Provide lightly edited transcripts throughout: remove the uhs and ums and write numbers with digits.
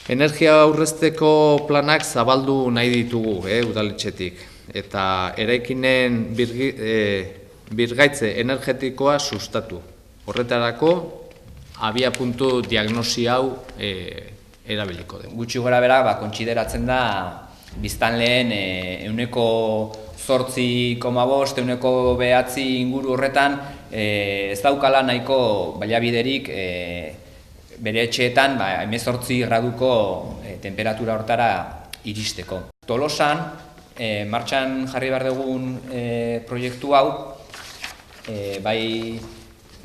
Energia aurrezteko planak zabaldu nahi ditugu, udaletxetik, eta eraikinen birgaitze energetikoa sustatu. Horretarako, abiapuntu diagnosi hau erabiliko dugu. Gutxi gora bera, kontsideratzen da, biztanleen 8,8, 9,9 inguru horretan ez daukala nahiko baliabiderik bere etxeetan 18 graduko temperatura hortara iristeko. Tolosan, martxan jarri behar dugun proiektu hau, bai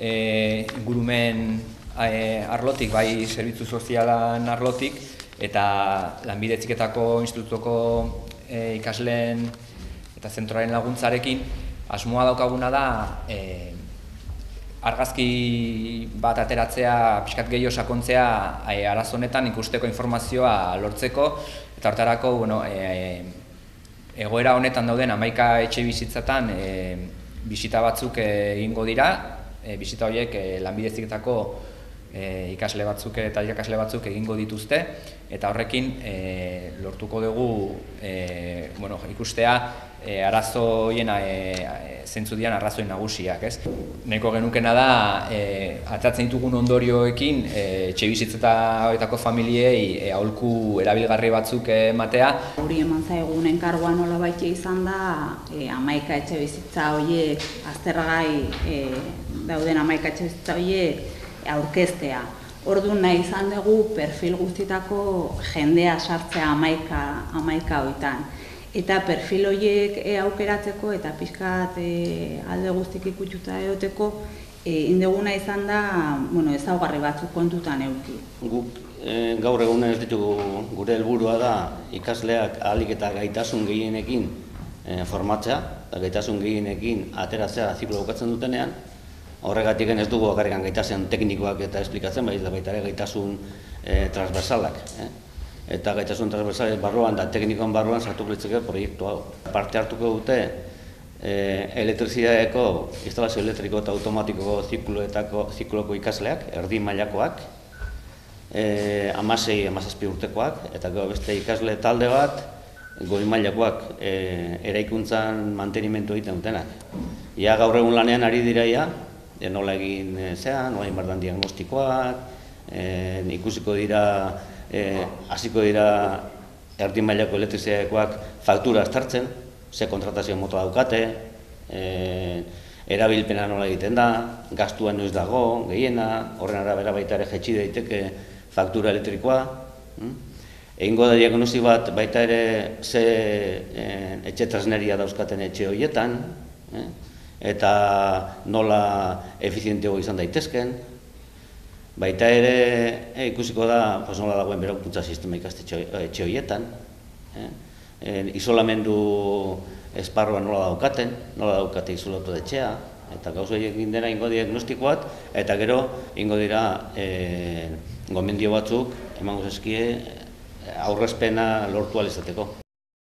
ingurumen arlotik, bai zerbitzu sozialan arlotik, eta Lanbide Heziketako Institutuko ikasleen eta zentroaren laguntzarekin, asmoa daukaguna da argazki bat ateratzea, pixkat gehiago sakontzea arazo honetan ikusteko informazioa lortzeko, eta hortarako egoera honetan dauden 11 etxe bizitzatan bisita batzuk egingo dira, bisita horiek Lanbide Heziketako ikasle batzuk eta irakasle batzuk egingo dituzte, eta horrekin lortuko dugu ikustea arazoien zentzu dian arrazoi nagusiak, ez? Nahiko genukena da ateratzen ditugun ondorioekin etxebizitzetako familiei aholku erabilgarri batzuk ematea. Hori eman zaigun enkargua nolabait izan da 11 etxebizitza horiek aztergai dauden 11 etxebizitza horiek aurkeztea. Orduan nahi izan dugu perfil guztietako jendea sartzea 11 horietan. Eta perfil horiek aukeratzeko eta pixkat alde guztik ikutsuta egoteko indeguna izan da ezaugarri batzuk kontutan eduki. Guk gaur egun ez ditugu, gure helburua da ikasleak ahalik eta gaitasun gehienekin formatzea, eta gaitasun gehienekin ateratzea ziklo bukatzen dutenean. Horregatik ez dugu bakarrik gaitasun teknikoak eta esplikatzen, baita ere gaitasun transversalak. Eta gaitasun transversalen barruan eta teknikoan barruan sartuko litzake proiektu hau. Parte hartuko dute elektrizitateeko instalazio elektriko eta automatiko zikloko ikasleak, erdi mailakoak, 16-17 urtekoak, eta beste ikasle talde bat, goi mailakoak eraikuntzan mantenimendu egiten dutenak. Ia gaur egun lanean ari dira nola egin nola egin bardan diagnostikoak, ikusiko dira hasiko dira erdi mailako elektrizitatekoak faktura aztertzen, ze kontratazio mota daukate, erabilpena nola egiten da, gastua noiz dago, gehiena, horren arabera baita ere jaitsi daiteke faktura elektrikoa. Egingo da diagnosi bat baita ere ze etxe tresneria dauzkaten etxe horietan, eta nola efizienteago izan daitezken. Baita ere ikusiko da nola dagoen beraukuntza sistema ikastetxe etxe horietan, isolamendu esparrua nola daukate isolatu etxea, eta gauza egin dena ingo diagnostikoat, eta gero ingo dira gomendio batzuk emango zaizkie aurrezpena lortu ahal izateko.